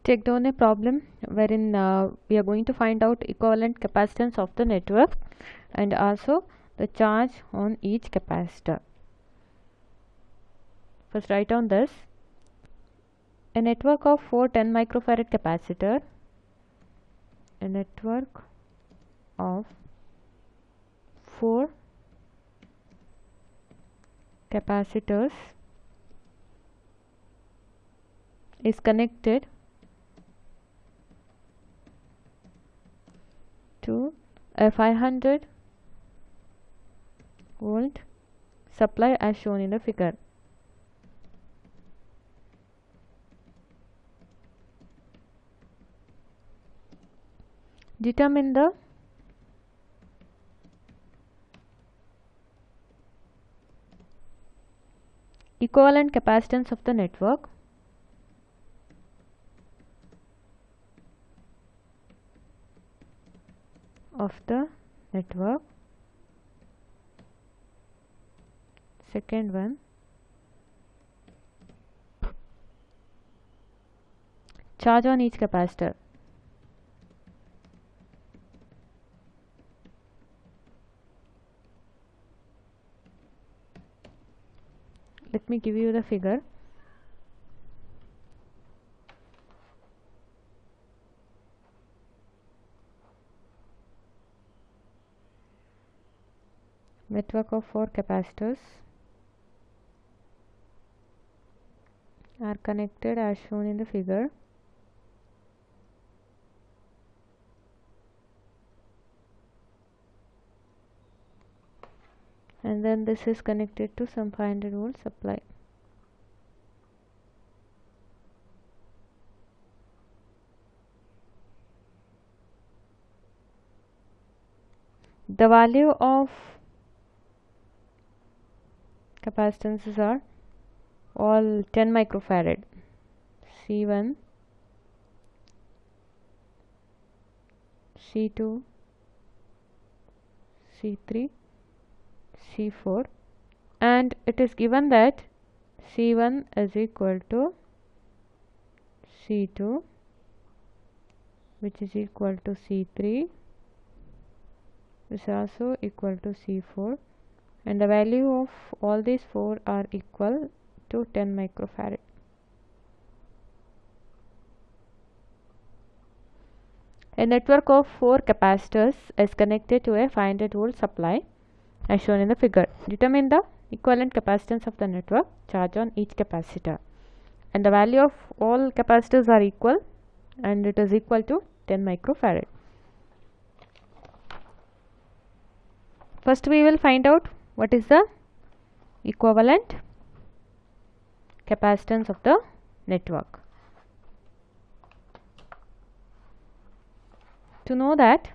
take down a problem wherein we are going to find out equivalent capacitance of the network and also the charge on each capacitor. First write down this. A network of 4 10 microfarad capacitor, a network of 4 capacitors is connected to a 500 volt supply as shown in the figure. Determine the equivalent capacitance of the network second one, charge on each capacitor. Let me give you the figure. Network of 4 capacitors are connected as shown in the figure. And then this is connected to some 500 volt supply. The value of capacitances are all 10 microfarad. C1, C2, C3, C4, and it is given that C1 is equal to C2, which is equal to C3, which is also equal to C4, and the value of all these 4 are equal to 10 microfarad. A network of 4 capacitors is connected to a 500 volt supply as shown in the figure. Determine the equivalent capacitance of the network, charge on each capacitor, and the value of all capacitors are equal and it is equal to 10 microfarad. First we will find out what is the equivalent capacitance of the network. To know that,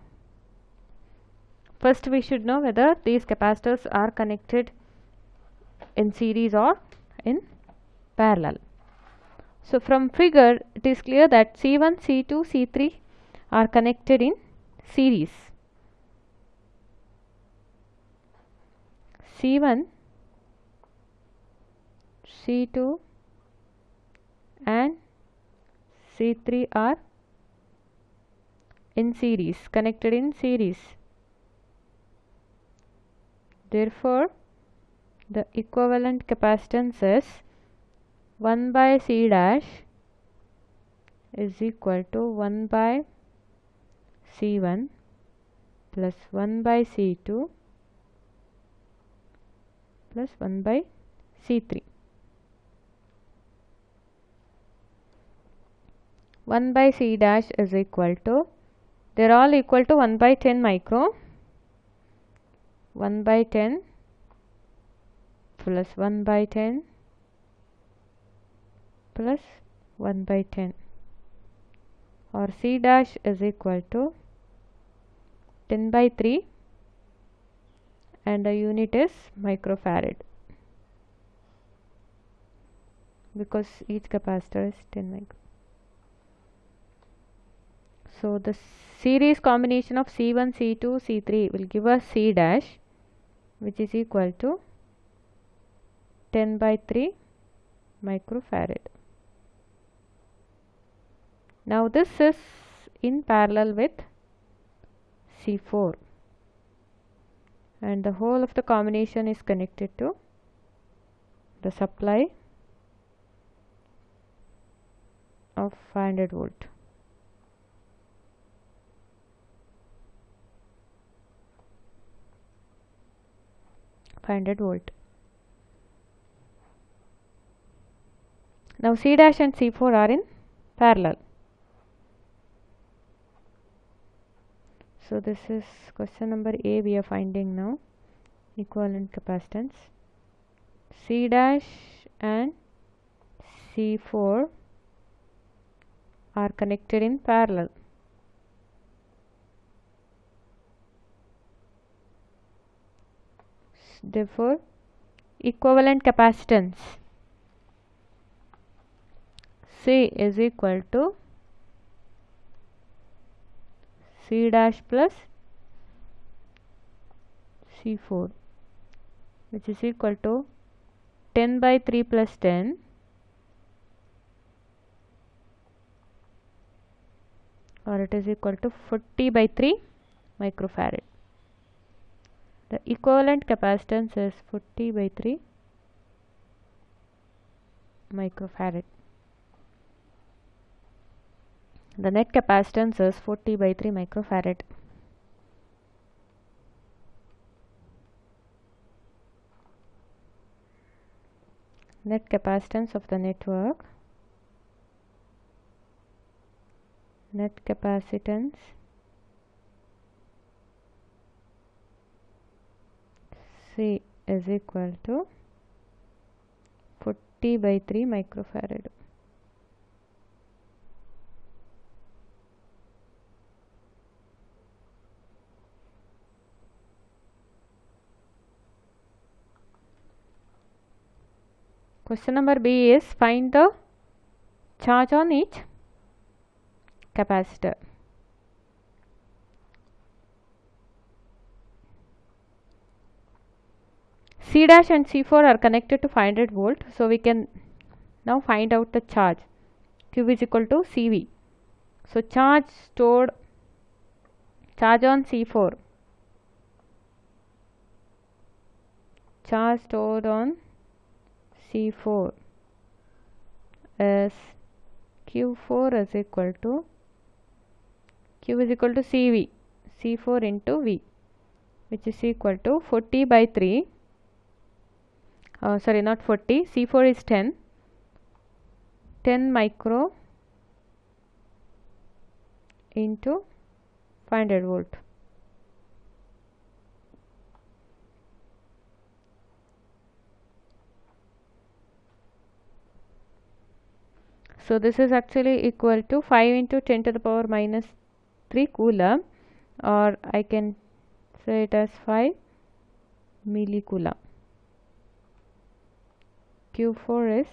first we should know whether these capacitors are connected in series or in parallel. So from figure it is clear that C1, C2, C3 are connected in series. C1, C2 and C3 are in series, connected in series. Therefore, the equivalent capacitance is 1 by C dash is equal to 1 by C1 plus 1 by C2 plus 1 by C3. 1 by C dash is equal to, they are all equal to 1 by 10 micro, 1 by 10 plus 1 by 10 plus 1 by 10, or C dash is equal to 10 by 3 and the unit is microfarad because each capacitor is 10 micro. So the series combination of C1, C2, C3 will give us C dash, which is equal to 10 by 3 microfarad. Now this is in parallel with C4 and the whole of the combination is connected to the supply of 500 volt. Now C dash and C4 are in parallel. So this is question number A we are finding now. Equivalent capacitance. C dash and C4 are connected in parallel. Therefore, equivalent capacitance C is equal to C dash plus C4, which is equal to 10 by 3 plus 10 or it is equal to 40 by 3 microfarad. The equivalent capacitance is 40 by 3 microfarad. The net capacitance is 40 by 3 microfarad. Net capacitance of the network. Net capacitance C is equal to 40 by 3 microfarad. Question number B is find the charge on each capacitor. C dash and C4 are connected to 500 volt. So we can now find out the charge. Q is equal to CV. So charge on C4. Charge stored on C4 is Q4 is equal to Q is equal to CV, C4 into V, which is equal to 40 by 3. Sorry, not 40. C4 is 10 micro into 500 volt. So this is actually equal to 5 into 10 to the power minus 3 coulomb, or I can say it as 5 millicoulomb. Q4 is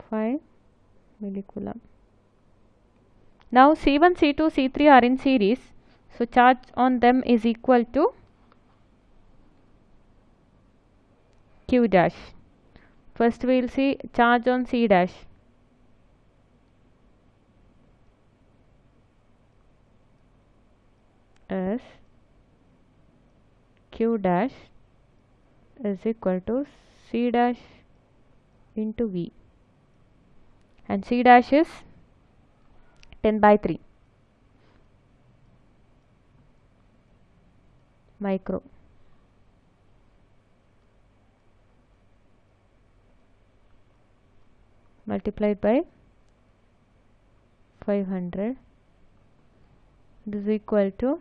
5 millicoulomb. Now C1, C2, C3 are in series. So charge on them is equal to Q dash. First we will see charge on C dash. Is Q dash is equal to C dash into V, and C dash is 10 by 3 micro. Multiplied by 500. This is equal to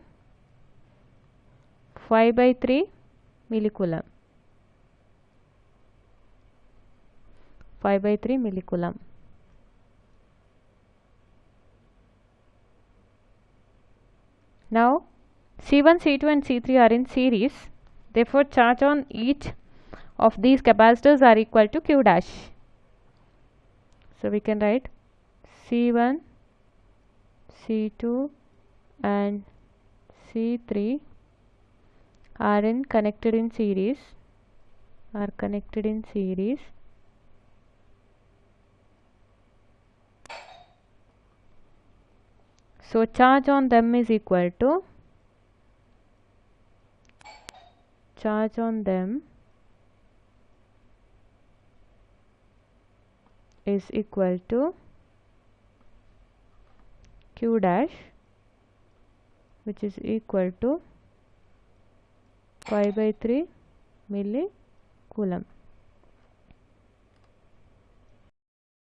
5 by 3 millicoulomb. 5 by 3 millicoulomb. Now C1, C2 and C3 are in series. Therefore charge on each of these capacitors are equal to Q dash. So we can write C1, C2 and C3 are connected in series. So charge on them is equal to Q dash, which is equal to pi by 3 millicoulomb.